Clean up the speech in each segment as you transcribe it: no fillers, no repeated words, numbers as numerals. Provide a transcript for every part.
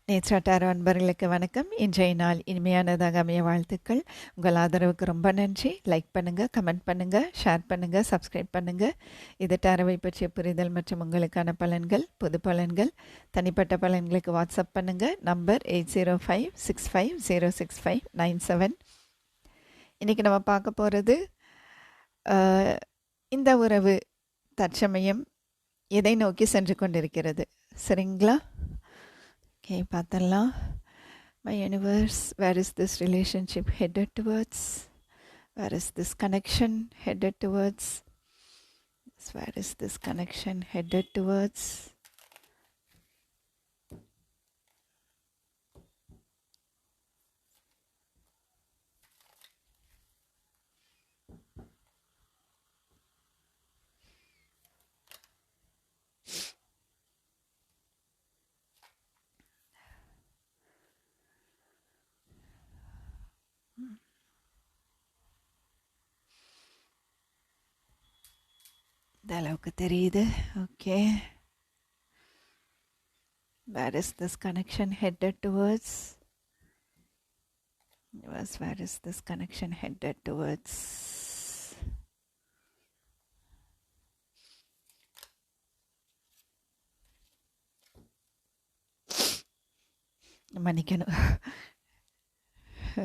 நேற்றாட்டார் அன்பர்களுக்கு வணக்கம். இன்றைய நாள் இனிமையானதாக அமைய வாழ்த்துக்கள். உங்கள் ஆதரவுக்கு ரொம்ப நன்றி. லைக் பண்ணுங்கள், கமெண்ட் பண்ணுங்கள், ஷேர் பண்ணுங்கள், சப்ஸ்கிரைப் பண்ணுங்கள். இது டாரோவை பற்றிய புரிதல் மற்றும் உங்களுக்கான பலன்கள், பொது பலன்கள், தனிப்பட்ட பலன்களுக்கு வாட்ஸ்அப் பண்ணுங்கள். நம்பர் 8056506597. இன்றைக்கி நம்ம பார்க்க போகிறது இந்த உறவு தற்சமயம் எதை நோக்கி சென்று கொண்டிருக்கிறது, சரிங்களா? Okay, பார்த்தரலாம். My universe, where is this relationship headed towards? Where is this connection headed towards? Where is this connection headed towards? இந்த அளவுக்கு தெரியுது. Okay, where is this connection headed towards? Yes, where is this connection headed towards? மன்னிக்கணும்.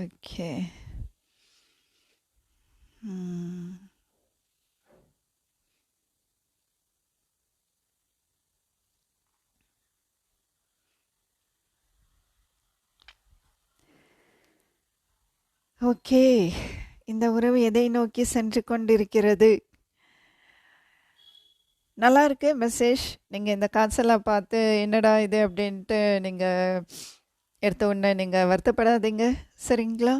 Okay, okay, இந்த உறவு எதை நோக்கி சென்று கொண்டிருக்கிறது? நல்லா இருக்கு மெசேஜ். நீங்கள் இந்த காட்செல்லாம் பார்த்து என்னடா இது அப்படின்ட்டு நீங்கள் எடுத்த உடனே நீங்கள் வருத்தப்படாதீங்க, சரிங்களா?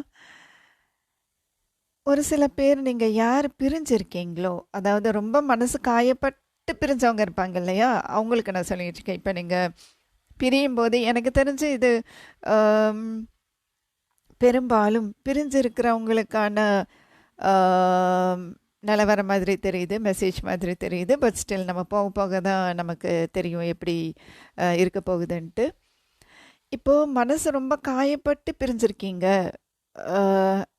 ஒரு சில பேர் நீங்கள் யார் பிரிஞ்சிருக்கீங்களோ, அதாவது ரொம்ப மனசு காயப்பட்டு பிரிஞ்சவங்க இருப்பாங்க இல்லையா, அவங்களுக்கு நான் சொல்லிட்டு இருக்கேன். இப்போ நீங்கள் பிரியும் போது எனக்கு தெரிஞ்சு இது பெரும்பாலும் பிரிஞ்சிருக்கிறவங்களுக்கான நிலவரம் மாதிரி தெரியுது, மெசேஜ் மாதிரி தெரியுது. பட் ஸ்டில் நம்ம போக போக தான் நமக்கு தெரியும் எப்படி இருக்க போகுதுன்ட்டு. இப்போது மனசு ரொம்ப காயப்பட்டு பிரிஞ்சிருக்கீங்க.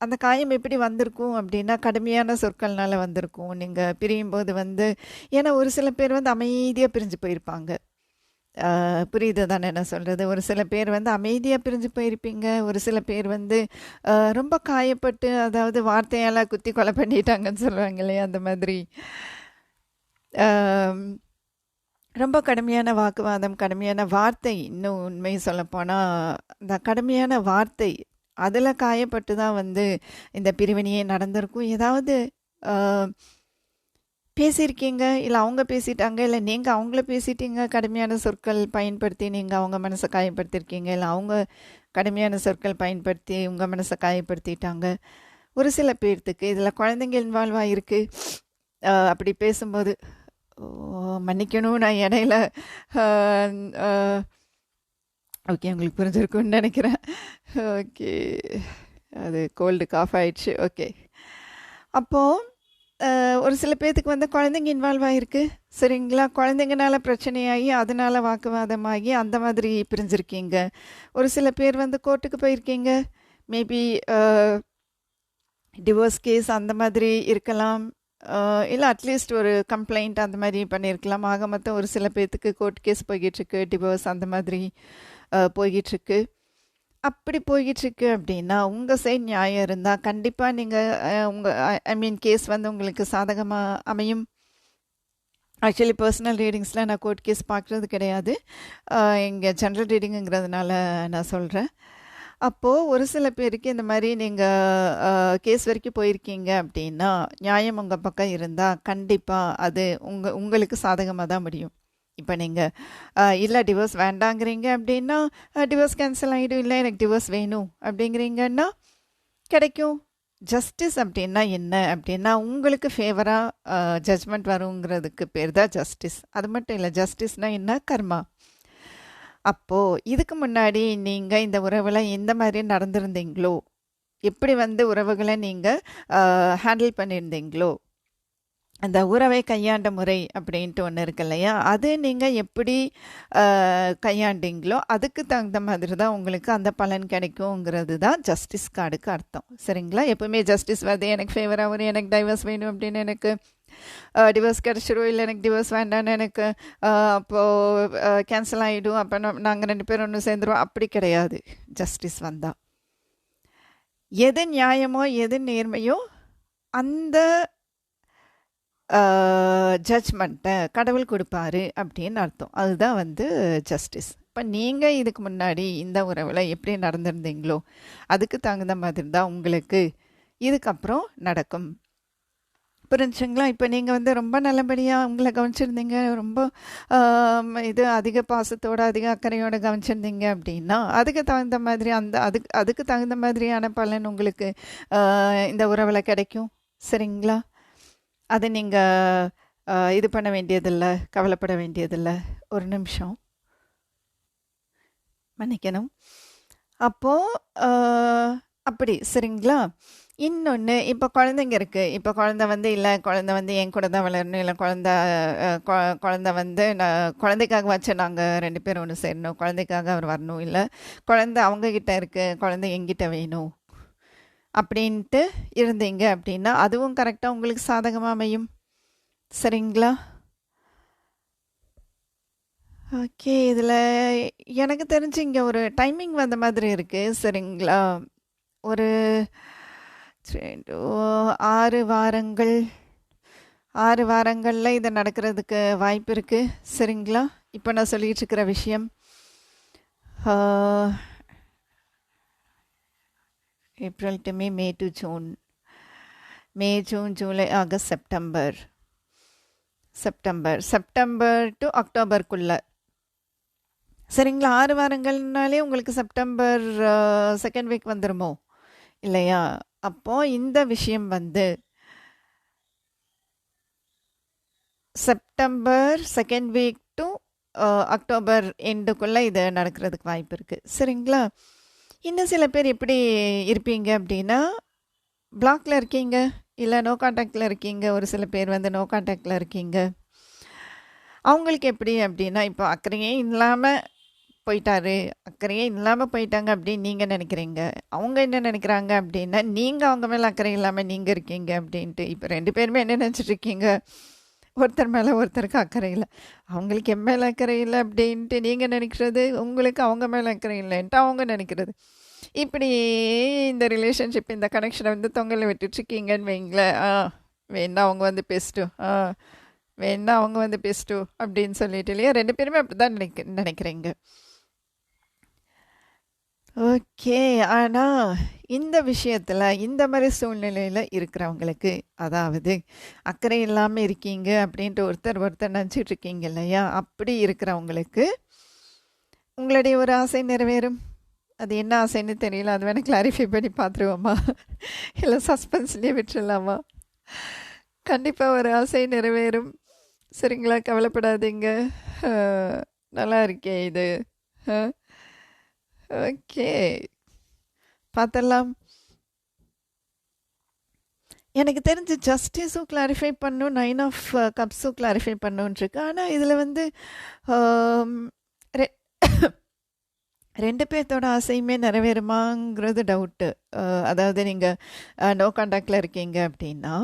அந்த காயம் எப்படி வந்திருக்கும் அப்படின்னா, கடுமையான சொற்கள்னால வந்திருக்கும். நீங்கள் பிரியும் போது ஏன்னா ஒரு சில பேர் அமைதியாக பிரிஞ்சு போயிருப்பாங்க. புரியுது தானே என்ன சொல்கிறது? ஒரு சில பேர் அமைதியாக பிரிஞ்சு போயிருப்பீங்க. ஒரு சில பேர் ரொம்ப காயப்பட்டு, அதாவது வார்த்தையால் குத்தி கொலை பண்ணிட்டாங்கன்னு சொல்லுவாங்க இல்லையா, அந்த மாதிரி ரொம்ப கடுமையான வாக்குவாதம், கடுமையான வார்த்தை. இன்னும் உண்மையை சொல்லப்போனால் அந்த கடுமையான வார்த்தை, அதில் காயப்பட்டு தான் இந்த பிரிவினையே நடந்திருக்கும். ஏதாவது பேசியிருக்கீங்க, இல்லை அவங்க பேசிட்டாங்க, இல்லை நீங்கள் அவங்கள பேசிட்டீங்க. கடுமையான சொற்கள் பயன்படுத்தி நீங்கள் அவங்க மனசை காயப்படுத்தியிருக்கீங்க, இல்லை அவங்க கடுமையான சொற்கள் பயன்படுத்தி உங்கள் மனசை காயப்படுத்திட்டாங்க. ஒரு சில பேர்த்துக்கு இதில் குழந்தைங்க இன்வால்வ் ஆகிருக்கு. அப்படி பேசும்போது மன்னிக்கணும், நான் இடையில ஓகே, உங்களுக்கு புரிஞ்சிருக்குன்னு நினைக்கிறேன். ஓகே, அது கோல்டு காஃப் ஆயிடுச்சு. ஓகே, அப்போது ஒரு சில பேர்த்துக்கு குழந்தைங்க இன்வால்வ் ஆகிருக்கு, சரிங்களா? குழந்தைங்கனால பிரச்சனையாகி அதனால் வாக்குவாதமாகி அந்த மாதிரி பிரிஞ்சிருக்கீங்க. ஒரு சில பேர் கோர்ட்டுக்கு போயிருக்கீங்க. மேபி டிவோர்ஸ் கேஸ் அந்த மாதிரி இருக்கலாம், இல்லை அட்லீஸ்ட் ஒரு கம்ப்ளைண்ட் அந்த மாதிரி பண்ணியிருக்கலாம். ஆக மொத்தம் ஒரு சில பேர்த்துக்கு கோர்ட் கேஸ் போய்கிட்டுருக்கு, டிவோர்ஸ் அந்த மாதிரி போய்கிட்டுருக்கு. அப்படி போய்கிட்டுருக்கு அப்படின்னா, உங்கள் சைட் நியாயம் இருந்தால் கண்டிப்பாக நீங்கள் கேஸ் உங்களுக்கு சாதகமாக அமையும். ஆக்சுவலி பர்சனல் ரீடிங்ஸில் நான் கோர்ட் கேஸ் பார்க்குறது கிடையாது, இங்கே ஜென்ரல் ரீடிங்குங்கிறதுனால நான் சொல்கிறேன். அப்போது ஒரு சில பேருக்கு இந்த மாதிரி நீங்கள் கேஸ் வரைக்கும் போயிருக்கீங்க அப்படின்னா, நியாயம் உங்கள் பக்கம் இருந்தால் கண்டிப்பாக அது உங்களுக்கு சாதகமாக தான் முடியும். இப்போ நீங்கள் இல்லை டிவோர்ஸ் வேண்டாங்கிறீங்க அப்படின்னா, டிவோர்ஸ் கேன்சல் ஆகிடும். இல்லை எனக்கு டிவோர்ஸ் வேணும் அப்படிங்கிறீங்கன்னா கிடைக்கும். ஜஸ்டிஸ் அப்படின்னா என்ன அப்படின்னா, உங்களுக்கு ஃபேவராக ஜட்ஜ்மெண்ட் வருங்கிறதுக்கு பேர் தான் ஜஸ்டிஸ். அது மட்டும் இல்லை, ஜஸ்டிஸ்னால் என்ன? கர்மா. அப்போது இதுக்கு முன்னாடி நீங்கள் இந்த உறவில் எந்த மாதிரி நடந்திருந்தீங்களோ, எப்படி உறவுகளை நீங்கள் ஹேண்டில் பண்ணியிருந்தீங்களோ, அந்த உறவை கையாண்ட முறை அப்படின்ட்டு ஒன்று இருக்கு இல்லையா, அது நீங்கள் எப்படி கையாண்டீங்களோ அதுக்கு தகுந்த மாதிரி தான் உங்களுக்கு அந்த பலன் கிடைக்குங்கிறது தான் ஜஸ்டிஸ் கார்டுக்கு அர்த்தம். சரிங்களா? எப்பவுமே ஜஸ்டிஸ் வந்து எனக்கு ஃபேவராக வரும், எனக்கு டைவர்ஸ் வேணும் அப்படின்னு எனக்கு டிவோர்ஸ் கிடச்சிடும், இல்லை எனக்கு டிவோர்ஸ் வேண்டான்னு எனக்கு அப்போது கேன்சல் ஆகிடும், அப்போ நாங்கள் 2 பேரும் ஒன்று சேர்ந்துருவோம். அப்படி கிடையாது. ஜஸ்டிஸ் வந்தால் எது நியாயமோ எது நேர்மையோ அந்த ஜட்ஜ்மெண்ட்டை கடவுள் கொடுப்பாரு அப்படின்னு அர்த்தம். அதுதான் வந்து ஜஸ்டிஸ். இப்போ நீங்கள் இதுக்கு முன்னாடி இந்த உறவில் எப்படி நடந்திருந்தீங்களோ அதுக்கு தகுந்த மாதிரி தான் உங்களுக்கு இதுக்கப்புறம் நடக்கும். புரிஞ்சுங்களா? இப்போ நீங்கள் வந்து ரொம்ப நல்லபடியாக உங்களை கவனிச்சிருந்தீங்க, ரொம்ப இது அதிக பாசத்தோடு அதிக அக்கறையோடு கவனிச்சிருந்தீங்க அப்படின்னா அதுக்கு தகுந்த மாதிரி அதுக்கு தகுந்த மாதிரியான பலன் உங்களுக்கு இந்த உறவில் கிடைக்கும். சரிங்களா? அதை நீங்கள் இது பண்ண வேண்டியதில்லை, கவலைப்பட வேண்டியதில்லை. ஒரு நிமிஷம் மன்னிக்கணும். அப்போது அப்படி சரிங்களா? இன்னொன்று, இப்போ குழந்தைங்க இருக்குது. இப்போ குழந்தை வந்து இல்லை, குழந்தை வந்து என் கூட தான் வளரணும், இல்லை குழந்தை வந்து குழந்தைக்காக வச்சு நாங்கள் 2 பேரும் ஒன்று சேரணும், குழந்தைக்காக அவர் வரணும், இல்லை குழந்தை அவங்கக்கிட்ட இருக்குது, குழந்தை எங்கிட்ட வேணும் அப்படின்ட்டு இருந்தீங்க அப்படின்னா அதுவும் கரெக்டாக உங்களுக்கு சாதகமாக அமையும். சரிங்களா? ஓகே. இதில் எனக்கு தெரிஞ்சு இங்கே ஒரு டைமிங் வந்த மாதிரி இருக்குது. சரிங்களா? ஒரு 6 வாரங்கள் 6 வாரங்களில் இது நடக்கிறதுக்கு வாய்ப்பு இருக்குது. சரிங்களா? இப்போ நான் சொல்லிகிட்டு இருக்கிற விஷயம் April to May, May to June, May June July August September to அக்டோபருக்குள்ள. சரிங்களா? 6 வாரங்கள்னாலே உங்களுக்கு செப்டம்பர் 2nd வீக் வந்துடுமோ இல்லையா? அப்போது இந்த விஷயம் வந்து September 2nd week to October எண்டுக்குள்ளே இது நடக்கிறதுக்கு வாய்ப்பு இருக்குது. சரிங்களா? இன்னும் சில பேர் எப்படி இருப்பீங்க அப்படின்னா பிளாக்ல இருக்கீங்க, இல்லை நோ கான்டாக்டில் இருக்கீங்க. ஒரு சில பேர் வந்து நோ கான்டாக்டில் இருக்கீங்க. அவங்களுக்கு எப்படி அப்படின்னா, இப்போ அக்கறையே இல்லாமல் போயிட்டாங்க அப்படின்னு நீங்கள் நினைக்கிறீங்க. அவங்க என்ன நினைக்கிறாங்க அப்படின்னா, நீங்கள் அவங்க மேலே அக்கறை இல்லாமல் நீங்கள் இருக்கீங்க அப்படின்ட்டு. இப்போ 2 பேருமே என்ன நினச்சிட்ருக்கீங்க, ஒருத்தர் மேலே ஒருத்தருக்கு அக்கறை இல்லை, அவங்களுக்கு என் மேலே அக்கறை இல்லை அப்படின்ட்டு நீங்கள் நினைக்கிறது, உங்களுக்கு அவங்க மேலே அக்கறை இல்லைன்ட்டு அவங்க நினைக்கிறது. இப்படி இந்த ரிலேஷன்ஷிப், இந்த கனெக்ஷனை வந்து தொங்கலை விட்டுட்ருக்கீங்கன்னு வைங்களேன். வேணா அவங்க வந்து பேசிட்டோம் அப்படின்னு சொல்லிட்டு இல்லையா? 2 பேருமே அப்படி தான் நினைக்கிறீங்க. ஓகே. ஆனால் இந்த விஷயத்தில் இந்த மாதிரி சூழ்நிலையில் இருக்கிறவங்களுக்கு, அதாவது அக்கறை இல்லாமல் இருக்கீங்க அப்படின்ட்டு ஒருத்தர் நினச்சிட்டு இருக்கீங்க இல்லையா? அப்படி இருக்கிறவங்களுக்கு உங்களுடைய ஒரு ஆசை நிறைவேறும். அது என்ன ஆசைன்னு தெரியல, அது வேணால் கிளாரிஃபை பண்ணி பார்த்துருவோமா, இல்லை சஸ்பென்ஸ்லேயே விட்டுடலாமா? கண்டிப்பாக ஒரு ஆசை நிறைவேறும். சரிங்களா? கவலைப்படாதீங்க. நல்லா இருக்கே இது. ஓகே, பார்த்தலாம். எனக்கு தெரிஞ்சு ஜஸ்டிஸும் கிளாரிஃபை பண்ணும், 9 ஆஃப் கப்ஸும் கிளாரிஃபை பண்ணுன்ட்ருக்கு. ஆனால் இதில் வந்து 2 பேர்த்தோட ஆசையுமே நிறைவேறுமாங்கிறது டவுட்டு. அதாவது நீங்கள் நோ கான்டாக்டில் இருக்கீங்க அப்படின்னா,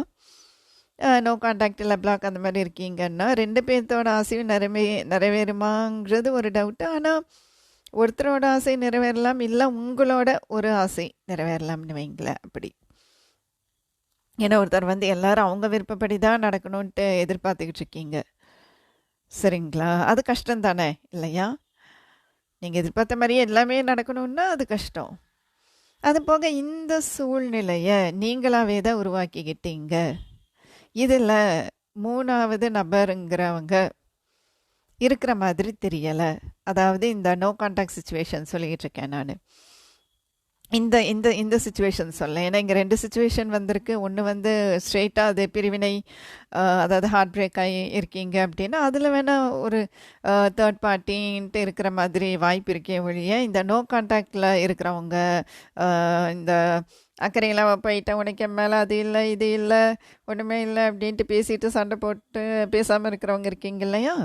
நோ கான்டாக்ட் இல்லை பிளாக் அந்த மாதிரி இருக்கீங்கன்னா 2 பேர்த்தோட ஆசையும் நிறைவேறுமாங்கிறது ஒரு டவுட்டு. ஆனால் ஒருத்தரோட ஆசை நிறைவேறலாம், இல்லை உங்களோட ஒரு ஆசை நிறைவேறலாம்னு வைங்களேன். அப்படி ஏன்னா ஒருத்தர் வந்து எல்லாரும் அவங்க விருப்பப்படி தான் நடக்கணுன்ட்டு எதிர்பார்த்துக்கிட்டு இருக்கீங்க. சரிங்களா? அது கஷ்டம் தானே இல்லையா? நீங்கள் எதிர்பார்த்த மாதிரியே எல்லாமே நடக்கணுன்னா அது கஷ்டம். அது போக இந்த சூழ்நிலையை நீங்களாவே தான் உருவாக்கிக்கிட்டீங்க. இதில் 3வது நபருங்கிறவங்க இருக்கிற மாதிரி தெரியலை. அதாவது இந்த நோ கான்டாக்ட் சுச்சுவேஷன் சொல்லிக்கிட்டு இருக்கேன் நான். இந்த இந்த இந்த சிச்சுவேஷன் சொல்ல. ஏன்னா இங்கே 2 சிச்சுவேஷன் வந்திருக்கு. ஒன்று வந்து ஸ்ட்ரெயிட்டாக அது பிரிவினை, அதாவது ஹார்ட் பிரேக் ஆகி இருக்கீங்க அப்படின்னா அதில் வேணால் ஒரு தேர்ட் பார்ட்டின்ட்டு இருக்கிற மாதிரி வாய்ப்பு இருக்கே ஒழிய, இந்த நோ கான்டாக்டில் இருக்கிறவங்க, இந்த அக்கறையெல்லாம் போயிட்ட உனக்கு என் மேலே அது இல்லை இது இல்லை ஒன்றுமே இல்லை அப்படின்ட்டு பேசிட்டு சண்டை போட்டு பேசாமல் இருக்கிறவங்க இருக்கீங்க இல்லையா?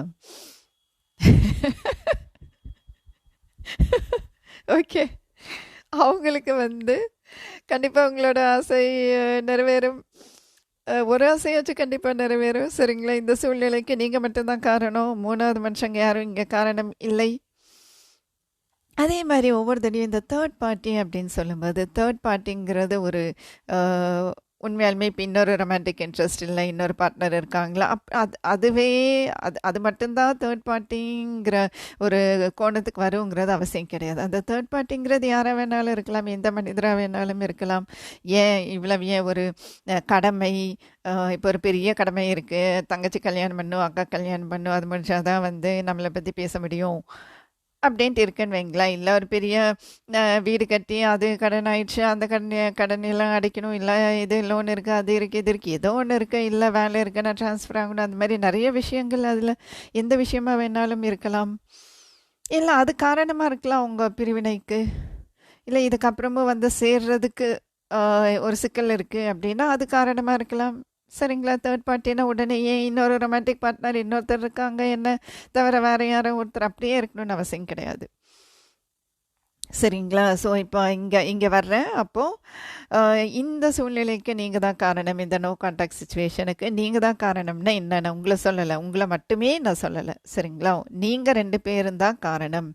ஓகே, அவங்களுக்கு வந்து கண்டிப்பாக உங்களோட ஆசை நிறைவேறும். ஒரு ஆசையாச்சும் கண்டிப்பாக நிறைவேறும். சரிங்களா? இந்த சூழ்நிலைக்கு நீங்கள் மட்டும்தான் காரணம். 3வது மனுஷங்க யாரும் இங்கே காரணம் இல்லை. அதே மாதிரி ஒவ்வொரு தடையும் இந்த தேர்ட் பார்ட்டி அப்படின்னு சொல்லும்போது, தேர்ட் பார்ட்டிங்கிறது ஒரு உண்மையாலுமே இப்போ இன்னொரு ரொமான்டிக் இன்ட்ரெஸ்ட் இல்லை, இன்னொரு பார்ட்னர் இருக்காங்களா, அதுவே அது மட்டும்தான் தேர்ட் பார்ட்டிங்கிற ஒரு கோணத்துக்கு வருங்கிறது அவசியம் கிடையாது. அந்த தேர்ட் பார்ட்டிங்கிறது யாராக வேணாலும் இருக்கலாம், எந்த மனிதராக வேணாலும் இருக்கலாம். இவ்வளவு ஏன் ஒரு கடமை, இப்போ ஒரு பெரிய கடமை இருக்குது, தங்கச்சி கல்யாணம் பண்ணும், அக்கா கல்யாணம் பண்ணும், அது முடிச்சாதான் வந்து நம்மளை பற்றி பேச முடியும் அப்படின்ட்டு இருக்குன்னு வைங்களா. இல்லை ஒரு பெரிய வீடு கட்டி அது கடன் ஆயிடுச்சு, அந்த கடனெல்லாம் அடைக்கணும், இல்லை இது லோன் இருக்குது, அது இருக்குது, இது இருக்குது, ஏதோ ஒன்று இருக்குது, இல்லை வேலை இருக்குது, நான் ட்ரான்ஸ்ஃபர் ஆகணும், அந்த மாதிரி நிறைய விஷயங்கள் அதில் எந்த விஷயமா வேணாலும் இருக்கலாம். இல்லை அது காரணமாக இருக்கலாம் உங்கள் பிரிவினைக்கு. இல்லை இதுக்கப்புறமும் வந்து சேர்றதுக்கு ஒரு சிக்கல் இருக்குது அப்படின்னா அது காரணமாக இருக்கலாம். சரிங்களா? தேர்ட் பார்ட்டினா உடனே ஏன் இன்னொரு ரொமான்டிக் பார்ட்னர் இன்னொருத்தர் இருக்காங்க என்ன தவிர வேறு யாரும் ஒருத்தர் அப்படியே இருக்கணும்னு அவசியம் கிடையாது. சரிங்களா? ஸோ இப்போ இங்கே வர்றேன். அப்போது இந்த சூழ்நிலைக்கு நீங்கள் தான் காரணம், இந்த நோ கான்டாக்ட் சுச்சுவேஷனுக்கு நீங்கள் தான் காரணம்னா என்னென்ன உங்களை சொல்லலை, உங்களை மட்டுமே நான் சொல்லலை. சரிங்களா? நீங்கள் 2 பேரும் தான் காரணம்.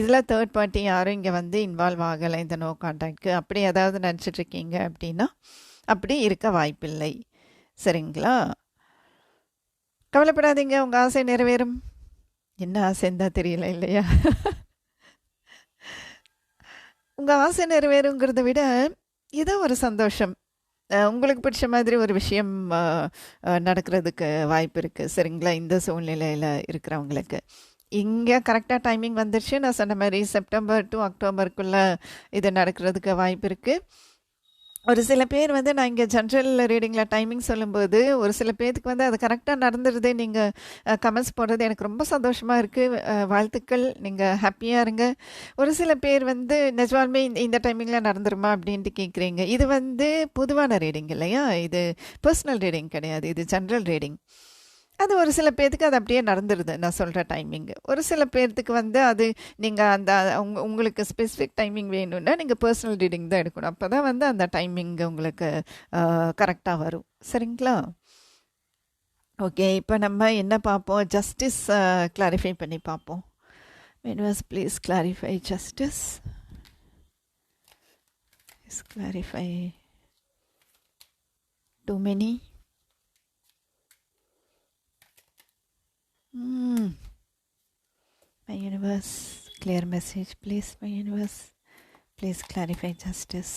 இதில் தேர்ட் பார்ட்டி யாரும் இங்கே வந்து இன்வால்வ் ஆகலை இந்த நோ கான்டாக்ட்க்கு. அப்படி ஏதாவது நினச்சிட்ருக்கீங்க அப்படின்னா அப்படி இருக்க வாய்ப்பில்லை. சரிங்களா? கவலைப்படாதீங்க, உங்கள் ஆசை நிறைவேறும். என்ன ஆசைன்னு தான் தெரியல இல்லையா? உங்கள் ஆசை நிறைவேறுங்கிறத விட ஏதோ ஒரு சந்தோஷம், உங்களுக்கு பிடிச்ச மாதிரி ஒரு விஷயம் நடக்கிறதுக்கு வாய்ப்பு இருக்குது. சரிங்களா? இந்த சூழ்நிலையில் இருக்கிறவங்களுக்கு இங்கே கரெக்டாக டைமிங் வந்துருச்சு. நான் சொன்ன மாதிரி செப்டம்பர் டு அக்டோபருக்குள்ளே இது நடக்கிறதுக்கு வாய்ப்பு இருக்குது. ஒரு சில பேர் வந்து நான் இங்கே ஜென்ரல் ரீடிங்கில் டைமிங் சொல்லும்போது ஒரு சில பேருக்கு வந்து அது கரெக்டாக நடந்துருது. நீங்கள் கமெண்ட்ஸ் போடுறது எனக்கு ரொம்ப சந்தோஷமாக இருக்குது, வாழ்த்துக்கள், நீங்கள் ஹாப்பியாக இருங்க. ஒரு சில பேர் வந்து நிஜமாலுமே இந்த டைமிங்கில் நடந்துருமா அப்படின்ட்டு கேட்குறீங்க. இது வந்து பொதுவான ரீடிங் இல்லையா, இது பர்சனல் ரீடிங் கிடையாது, இது ஜென்ரல் ரீடிங். அது ஒரு சில பேர்த்துக்கு அது அப்படியே நடந்துருது நான் சொல்கிற டைமிங்கு. ஒரு சில பேர்த்துக்கு வந்து அது நீங்கள் அந்த உங்களுக்கு ஸ்பெசிஃபிக் டைமிங் வேணும்னா நீங்கள் பர்சனல் ரீடிங் தான் எடுக்கணும். அப்போ தான் வந்து அந்த டைமிங் உங்களுக்கு கரெக்டாக வரும். சரிங்களா? ஓகே, இப்போ நம்ம என்ன பார்ப்போம், ஜஸ்டிஸ் கிளாரிஃபை பண்ணி பார்ப்போம். Universe please clarify justice, clarify too many. My universe, clear message please. My universe, please clarify justice.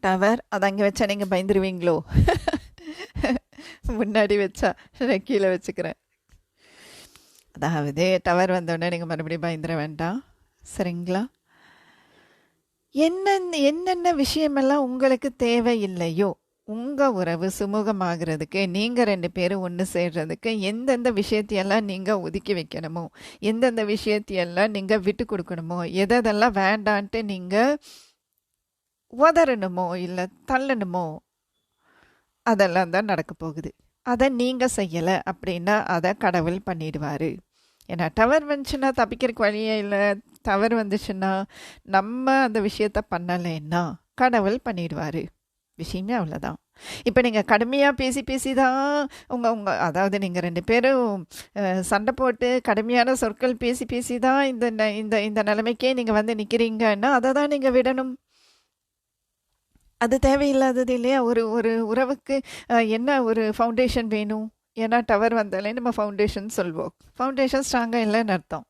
Tower அதை அங்கே வச்சா நீங்கள் பயந்துருவீங்களோ? முன்னாடி வச்சா நான் கீழே வச்சுக்கிறேன். அதாவது டவர் வந்தோடனே நீங்கள் மறுபடியும் பயந்துட வேண்டாம். சரிங்களா? என்னென்ன விஷயமெல்லாம் உங்களுக்கு தேவையில்லையோ, உங்கள் உறவு சுமூகமாகிறதுக்கு, நீங்கள் 2 பேரும் ஒன்று சேர்றதுக்கு எந்தெந்த விஷயத்தையெல்லாம் நீங்கள் ஒதுக்கி வைக்கணுமோ, எந்தெந்த விஷயத்தையெல்லாம் நீங்கள் விட்டு கொடுக்கணுமோ, எதெல்லாம் வேண்டான்ட்டு நீங்கள் உதறணுமோ இல்லை தள்ளணுமோ, அதெல்லாம் தான் நடக்க போகுது. அதை நீங்கள் செய்யலை அப்படின்னா அதை கடவுள் பண்ணிடுவார். ஏன்னா டவர் வந்துச்சுன்னா தப்பிக்கிறதுக்கு வழியே இல்லை. டவர் வந்துச்சுன்னா நம்ம அந்த விஷயத்த பண்ணலைன்னா கடவுள் பண்ணிடுவார். விஷயமே அவ்வளோதான். இப்போ நீங்கள் கடுமையாக பேசி தான் அதாவது நீங்கள் 2 பேரும் சண்டை போட்டு கடுமையான சொற்கள் பேசி தான் இந்த நிலைமைக்கே நீங்கள் வந்து நிற்கிறீங்கன்னா அதை தான் நீங்கள் விடணும். அது தேவையில்லாதது இல்லையா? ஒரு உறவுக்கு என்ன ஒரு ஃபவுண்டேஷன் வேணும். ஏன்னா டவர் வந்தாலே நம்ம ஃபவுண்டேஷன் சொல்வோம். ஃபவுண்டேஷன் ஸ்ட்ராங்காக இல்லைன்னு அர்த்தம்.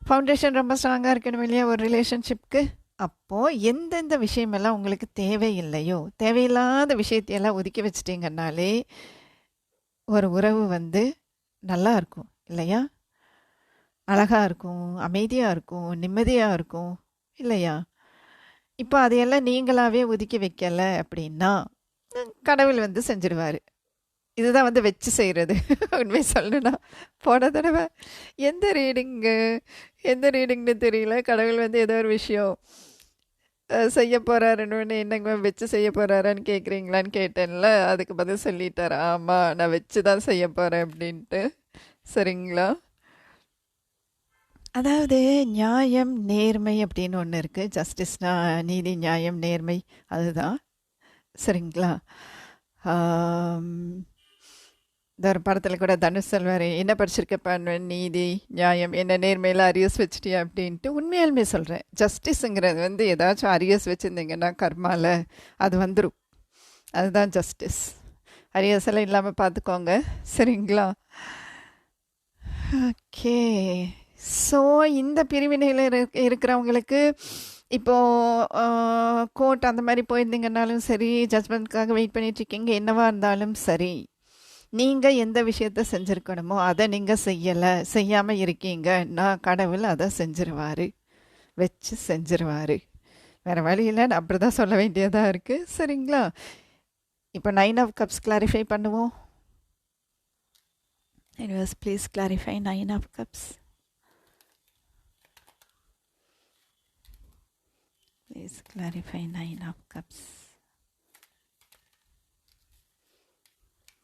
ஃபவுண்டேஷன் ரொம்ப ஸ்ட்ராங்காக இருக்கணும் இல்லையா ஒரு ரிலேஷன்ஷிப்க்கு? அப்போது எந்தெந்த விஷயமெல்லாம் உங்களுக்கு தேவையில்லையோ, தேவையில்லாத விஷயத்தையெல்லாம் ஒதுக்கி வச்சிட்டிங்கன்னாலே ஒரு உறவு வந்து நல்லா இருக்கும் இல்லையா? அழகா இருக்கும், அமைதியா இருக்கும், நிம்மதியா இருக்கும் இல்லையா? இப்போ அதையெல்லாம் நீங்களாவே ஒதுக்கி வைக்கல அப்படின்னா, கடவுள் வந்து செஞ்சுருவாரு. இதுதான் வந்து வச்சு செய்றது. உண்மைய சொல்லணும்னா, போன தடவ எந்த ரீடிங்கு எந்த ரீடிங்ன்னு தெரியல. கடவுள் வந்து ஏதோ ஒரு விஷயம் செய்ய போறாருன்னு, என்னங்க மேம் வச்சு செய்ய போறாரான்னு கேட்குறீங்களான்னு கேட்டேன்ல. அதுக்கு பதில் சொல்லிட்டாரு. ஆமா, நான் வச்சு தான் செய்ய போறேன் அப்படின்ட்டு. சரிங்களா? அதாவது நியாயம், நேர்மை அப்படின்னு ஒண்ணு இருக்கு. ஜஸ்டிஸ்னா நீதி, நியாயம், நேர்மை அதுதான். சரிங்களா? ஆம், இந்த ஒரு படத்துல கூட தனுஷ் சொல்வாரு, "என்ன படிச்சிருக்கப்ப நீதி, நியாயம், என்ன நேர்மையில அரியர்ஸ் வச்சுட்டியா?" அப்படின்ட்டு. உண்மையாலுமே சொல்றேன். ஜஸ்டிஸுங்கிறது வந்து ஏதாச்சும் அரியர்ஸ் வச்சிருந்தீங்கன்னா கர்மால அது வந்துரும். அதுதான் ஜஸ்டிஸ். அரியர்ஸ் எல்லாம் இல்லாம பார்த்துக்கோங்க. சரிங்களா? ஓகே. ஸோ இந்த பிரிவினையில் இருக்கிறவங்களுக்கு இப்போ கோர்ட் அந்த மாதிரி போயிருந்தீங்கன்னாலும் சரி, ஜட்மெண்ட்காக வெயிட் பண்ணிட்டு இருக்கீங்க, என்னவா இருந்தாலும் சரி, நீங்கள் எந்த விஷயத்த செஞ்சுருக்கணுமோ அதை நீங்கள் செய்யாமல் இருக்கீங்கன்னா கடவுள் அதை செஞ்சிருவாரு, வச்சு செஞ்சிருவாரு. வேறு வழி இல்லைன்னு அப்படி தான் சொல்ல வேண்டியதாக இருக்குது. சரிங்களா? இப்போ 9 ஆஃப் கப்ஸ் கிளாரிஃபை பண்ணுவோம். Universe please clarify 9 of cups. Please clarify 9 of cups.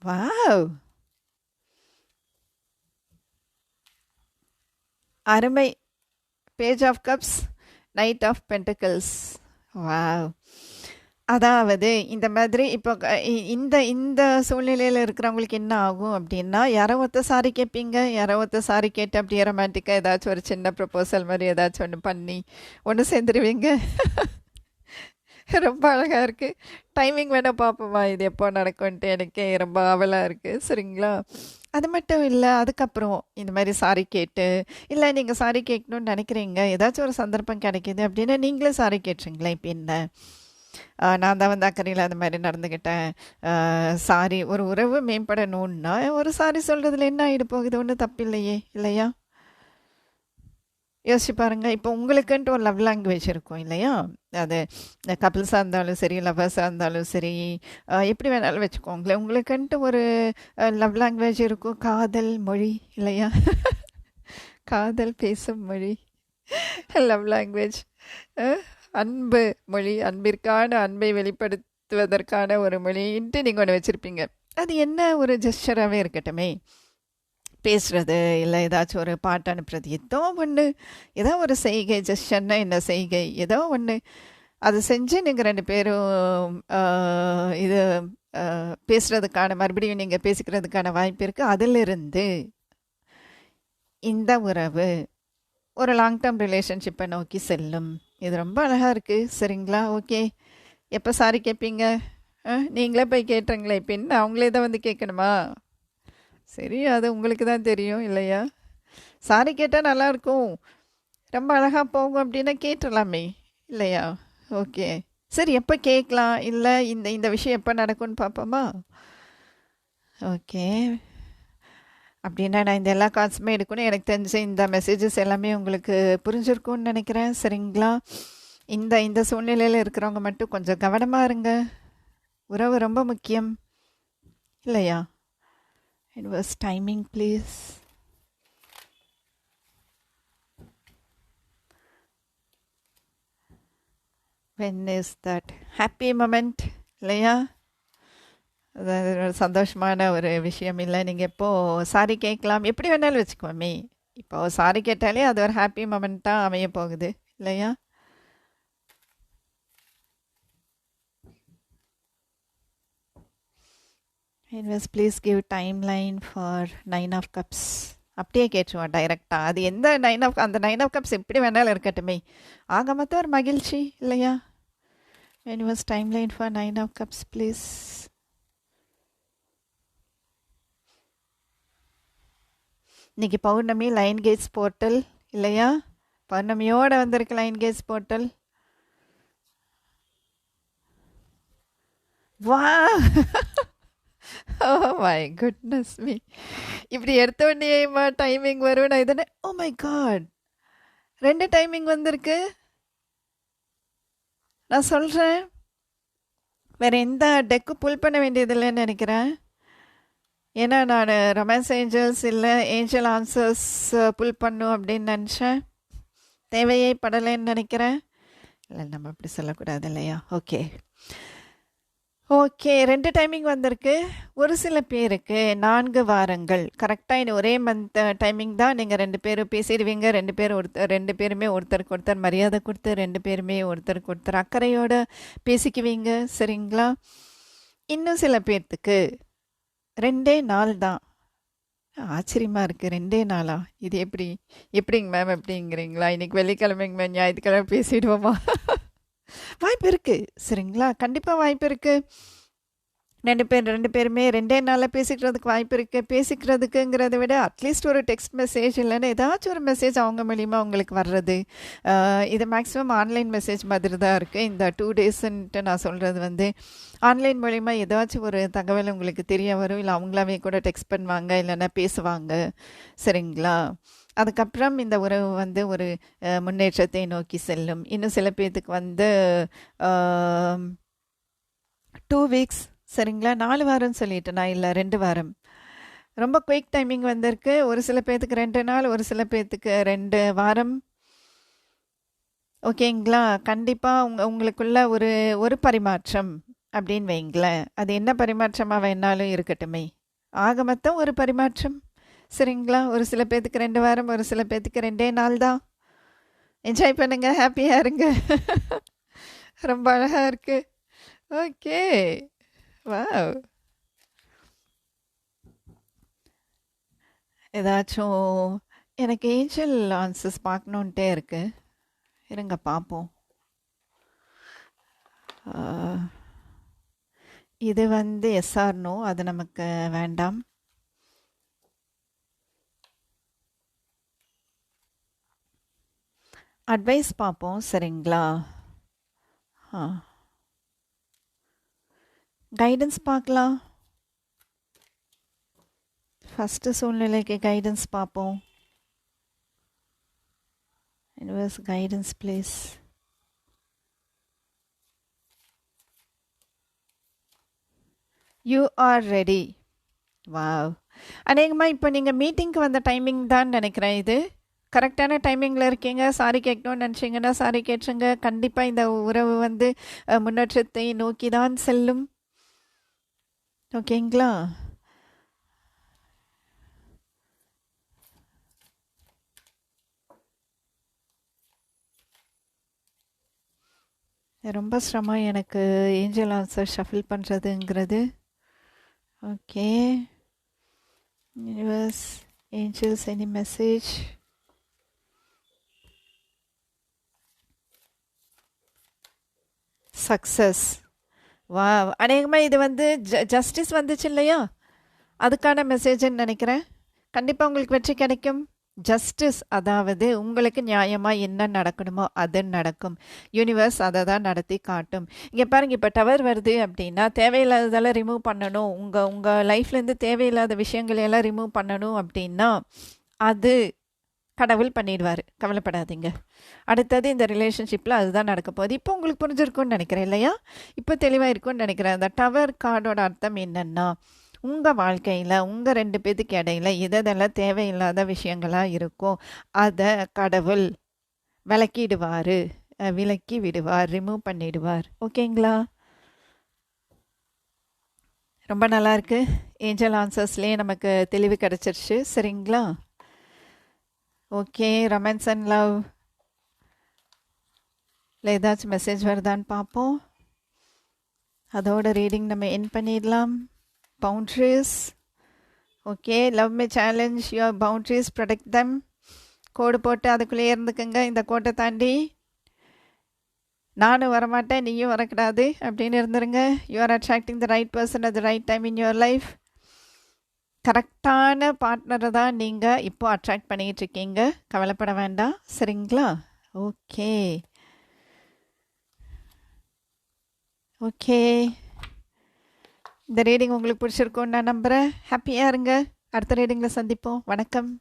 Wow! அருமை. Page of cups, knight of pentacles. Wow! அதாவது இந்த மாதிரி இப்போ இந்த இந்த சூழ்நிலையில் இருக்கிறவங்களுக்கு என்ன ஆகும் அப்படின்னா, யாரோ ஒருத்தர் சாரி கேட்பீங்க, யாரோ ஒருத்தர் சாரி கேட்டு அப்படியே ரொமான்டிக்காக ஏதாச்சும் ஒரு சின்ன ப்ரப்போசல் மாதிரி ஏதாச்சும் ஒன்று பண்ணி ஒன்று சேர்ந்துருவீங்க. ரொம்ப அழகாக இருக்குது. டைமிங் வேணால் பார்ப்போமா இது எப்போ நடக்கும்ன்ட்டு எனக்கே ரொம்ப ஆவலாக இருக்குது. சரிங்களா? அது மட்டும் இல்லை, அதுக்கப்புறம் இந்த மாதிரி சாரி கேட்டு, இல்லை நீங்கள் சாரி கேட்கணும்னு நினைக்கிறீங்க, ஏதாச்சும் ஒரு சந்தர்ப்பம் கிடைக்கிது அப்படின்னா நீங்களே சாரி கேட்டுருங்களேன். இப்போ என்ன, நான் தான் வந்து அக்கறையில் அந்த மாதிரி நடந்துக்கிட்டேன், சாரி. ஒரு உறவு மேம்படணுன்னா ஒரு சாரி சொல்கிறதுல என்ன ஆகிடு போகுது? ஒன்றும் தப்பு இல்லையே, இல்லையா? யோசிச்சு பாருங்க. இப்போ உங்களுக்குன்ட்டு ஒரு லவ் லாங்குவேஜ் இருக்கும் இல்லையா? அது கப்பிள்ஸாக இருந்தாலும் சரி, லவ்வர்ஸாக இருந்தாலும் சரி, எப்படி வேணாலும் வச்சுக்கோங்களேன். உங்களுக்குன்ட்டு ஒரு லவ் லாங்குவேஜ் இருக்கும். காதல் மொழி இல்லையா? காதல் பேசும் மொழி, லவ் லாங்குவேஜ், அன்பு மொழி, அன்பிற்கான அன்பை வெளிப்படுத்துவதற்கான ஒரு மொழின்ட்டு நீங்கள் ஒன்று வச்சுருப்பீங்க. அது என்ன ஒரு ஜெஸ்டராகவே இருக்கட்டுமே, பேசுகிறது இல்லை ஏதாச்சும் ஒரு பாட்டு அனுப்புறது, ஏதோ ஒன்று, ஏதோ ஒரு செய்கை. ஜெஸ்டர்னா என்ன செய்கை, ஏதோ ஒன்று அதை செஞ்சு நீங்கள் ரெண்டு பேரும் இது பேசுகிறதுக்கான, மறுபடியும் நீங்கள் பேசிக்கிறதுக்கான வாய்ப்பு இருக்குது. அதிலிருந்து இந்த உறவு ஒரு லாங் டேர்ம் ரிலேஷன்ஷிப்பை நோக்கி செல்லும். இது ரொம்ப அழகாக இருக்குது. சரிங்களா? ஓகே. எப்போ சாரி கேட்பீங்க? நீங்களே போய் கேட்டுருங்களே. இப்போ என்ன அவங்களே தான் வந்து கேட்கணுமா? சரி, அது உங்களுக்கு தான் தெரியும் இல்லையா? சாரி கேட்டால் நல்லாயிருக்கும், ரொம்ப அழகாக போகும் அப்படின்னா கேட்டுடலாமே இல்லையா? ஓகே. சரி, எப்போ கேட்கலாம்? இல்லை இந்த இந்த விஷயம் எப்போ நடக்கும்னு பார்ப்போமா? ஓகே. அப்படின்னா நான் இந்த எல்லா கார்ட்ஸுமே எடுக்கணும். எனக்கு தெரிஞ்ச இந்த மெசேஜஸ் எல்லாமே உங்களுக்கு புரிஞ்சிருக்கும்னு நினைக்கிறேன். சரிங்களா? இந்த இந்த சூழ்நிலையில் இருக்கிறவங்க மட்டும் கொஞ்சம் கவனமாக இருங்க. உறவு ரொம்ப முக்கியம் இல்லையா? Universe timing please. When is that happy moment இல்லையா? அது ஒரு சந்தோஷமான ஒரு விஷயம் இல்லை. நீங்கள் எப்போது சாரி கேட்கலாம், எப்படி வேணாலும் வச்சுக்கோமே. இப்போது சாரி கேட்டாலே அது ஒரு ஹாப்பி மொமெண்ட்டாக அமைய போகுது இல்லையா? Universe please give timeline for 9 of cups. அப்படியே கேட்டுருவோம் டைரெக்டாக. அது எந்த 9 ஆஃப், அந்த 9 ஆஃப் கப்ஸ் எப்படி வேணாலும் இருக்கட்டுமே, ஆக மொத்தம் ஒரு மகிழ்ச்சி இல்லையா? Universe timeline for 9 of cups please. இன்னைக்கு பௌர்ணமி, லைன் கேட்ஸ் போர்ட்டல் இல்லையா? பௌர்ணமியோடு வந்திருக்கு லைன் கேட்ஸ் போர்ட்டல். வா, oh மை குட்னஸ் மீ. இப்படி எடுத்த உடனேமா டைமிங் வரும். நான் இதனே ஓ மை காட், 2 டைமிங் வந்திருக்கு. நான் சொல்கிறேன், வேற எந்த டெக்கும் புல் பண்ண வேண்டியதில்லைன்னு நினைக்கிறேன். ஏன்னா நான் ரொமான்ஸ் ஏஞ்சல்ஸ் இல்லை ஏஞ்சல் ஆன்சர்ஸ் புல் பண்ணும் அப்படின்னு நினச்சேன். தேவையே படலைன்னு நினைக்கிறேன். இல்லை, நம்ம அப்படி சொல்லக்கூடாது இல்லையா? ஓகே ஓகே, 2 டைமிங் வந்திருக்கு. ஒரு சில பேருக்கு 4 வாரங்கள் கரெக்டாக இன்னும் ஒரே மந்த் டைமிங் தான். நீங்கள் 2 பேரும் பேசிடுவீங்க. 2 பேருமே ஒருத்தருக்கு ஒருத்தர் மரியாதை கொடுத்து 2 பேருமே ஒருத்தருக்கு ஒருத்தர் அக்கறையோட பேசிக்குவீங்க. சரிங்களா? இன்னும் சில பேர்த்துக்கு 2 நாள் தான். ஆச்சரியமாக இருக்குது, 2 நாளா? இது எப்படிங்க மேம் எப்படிங்கிறீங்களா? இன்றைக்கி வெள்ளிக்கிழமைங்க மேம், ஞாயிற்றுக்கிழமை பேசிடுவோமா? வாய்ப்பு இருக்குது. சரிங்களா? கண்டிப்பாக வாய்ப்பு இருக்குது. 2 பேருமே 2 நாளில் பேசிக்கிறதுக்கு வாய்ப்பு இருக்குது. பேசிக்கிறதுக்குங்கிறத விட அட்லீஸ்ட் ஒரு டெக்ஸ்ட் மெசேஜ் இல்லைன்னா ஏதாச்சும் ஒரு மெசேஜ் அவங்க மூலிமா உங்களுக்கு வர்றது. இது மேக்ஸிமம் ஆன்லைன் மெசேஜ் மாதிரி தான் இருக்குது. இந்த 2 டேஸ்ன்ட்டு நான் சொல்கிறது ஆன்லைன் மூலிமா ஏதாச்சும் ஒரு தகவல் உங்களுக்கு தெரிய வரும். இல்லை அவங்களாவே கூட டெக்ஸ்ட் பண்ணுவாங்க, இல்லைன்னா பேசுவாங்க. சரிங்களா? அதுக்கப்புறம் இந்த உறவு ஒரு முன்னேற்றத்தை நோக்கி செல்லும். இன்னும் சில பேர்த்துக்கு 2 வீக்ஸ். சரிங்களா? 4 வாரம் சொல்லிட்டேனா? இல்லை, 2 வாரம். ரொம்ப குயிக் டைமிங் வந்திருக்கு. ஒரு சில பேர்த்துக்கு 2 நாள், ஒரு சில பேர்த்துக்கு 2 வாரம். ஓகேங்களா? கண்டிப்பாக உங்களுக்குள்ள ஒரு பரிமாற்றம் அப்படின்னு வைங்களேன். அது என்ன பரிமாற்றமாக வேணாலும் இருக்கட்டுமே, ஆக மொத்தம் ஒரு பரிமாற்றம். சரிங்களா? ஒரு சில பேர்த்துக்கு 2 வாரம், ஒரு சில பேர்த்துக்கு 2 நாள் தான். என்ஜாய் பண்ணுங்க, ஹாப்பியாக இருங்க. ரொம்ப அழகாக இருக்குது. Okay, wow. ஏதாச்சும் எனக்கு ஏஞ்சல் ஆன்சர்ஸ் பார்க்கணுன்ட்டே இருக்கு. இருங்க பார்ப்போம். இது எஸ்ஆர் நோ, அது நமக்கு வேண்டாம். அட்வைஸ் பார்ப்போம். சரிங்களா? கைடன்ஸ் பார்க்கலாம். ஃபஸ்ட்டு சூழ்நிலைக்கு கைடன்ஸ் பார்ப்போம். Universe guidance please. You are ready. Wow. அநேகமாக இப்போ நீங்கள் மீட்டிங்க்கு வந்த டைமிங் தான் நினைக்கிறேன். இது கரெக்டான டைமிங்கில் இருக்கீங்க. சாரி கேட்கணும்னு நினச்சிங்கன்னா சாரி கேட்டுருங்க. கண்டிப்பாக இந்த உறவு முன்னேற்றத்தை நோக்கி தான் செல்லும். ஓகேங்களா? ரொம்ப சிரமம் எனக்கு ஏஞ்சல் ஆன்சர் ஷஃபில் பண்ணுறதுங்கிறது. Okay, universe Angeles any message? Success. வா, அநேகமாக இது ஜஸ்டிஸ் வந்துச்சு இல்லையா? அதுக்கான மெசேஜ்ன்னு நினைக்கிறேன். கண்டிப்பாக உங்களுக்கு வெற்றி கிடைக்கும். ஜஸ்டிஸ், அதாவது உங்களுக்கு நியாயமாக என்ன நடக்கணுமோ அது நடக்கும். யூனிவர்ஸ் அதை தான் நடத்தி காட்டும். இங்கே பாருங்கள், இப்போ டவர் வருது அப்படின்னா தேவையில்லாததெல்லாம் ரிமூவ் பண்ணணும். உங்கள் லைஃப்லேருந்து தேவையில்லாத விஷயங்களையெல்லாம் ரிமூவ் பண்ணணும் அப்படின்னா அது கடவுள் பண்ணிடுவார். கவலைப்படாதீங்க. அடுத்தது இந்த ரிலேஷன்ஷிப்பில் அதுதான் நடக்க போகுது. இப்போ உங்களுக்கு புரிஞ்சிருக்கும்னு நினைக்கிறேன் இல்லையா? இப்போ தெளிவாக இருக்கும்னு நினைக்கிறேன். அந்த டவர் கார்டோட அர்த்தம் என்னென்னா, உங்கள் வாழ்க்கையில் உங்கள் 2 பேத்துக்கு இடையில எதெல்லாம் தேவையில்லாத விஷயங்களாக இருக்கோ அதை கடவுள் விலக்கி விடுவார், ரிமூவ் பண்ணிடுவார். ஓகேங்களா? ரொம்ப நல்லாயிருக்கு. ஏஞ்சல் ஆன்சர்ஸ்லேயே நமக்கு தெளிவு கிடச்சிருச்சு. சரிங்களா? ஓகே, ரொமான்ஸ் அண்ட் லவ் இல்லை ஏதாச்சும் மெசேஜ் வருதான்னு பார்ப்போம். அதோட ரீடிங் நம்ம என் பண்ணிடலாம். Boundaries. Okay, love may challenge your boundaries, protect them. கோடு போட்டு அதுக்குள்ளேயே இருந்துக்குங்க. இந்த கோட்டை தாண்டி நானும் வரமாட்டேன், நீயும் வரக்கூடாது அப்படின்னு இருந்துருங்க. You are attracting the right person at the right time in your life. கரெக்டான பார்ட்னரை தான் நீங்கள் இப்போ அட்ராக்ட் பண்ணிகிட்டு இருக்கீங்க. கவலைப்பட வேண்டாம். சரிங்களா? ஓகே ஓகே, இந்த ரீடிங் உங்களுக்கு பிடிச்சிருக்கும்னு நான் நம்புகிறேன். ஹாப்பியாக இருங்க. அடுத்த ரீடிங்கில் சந்திப்போம். வணக்கம்.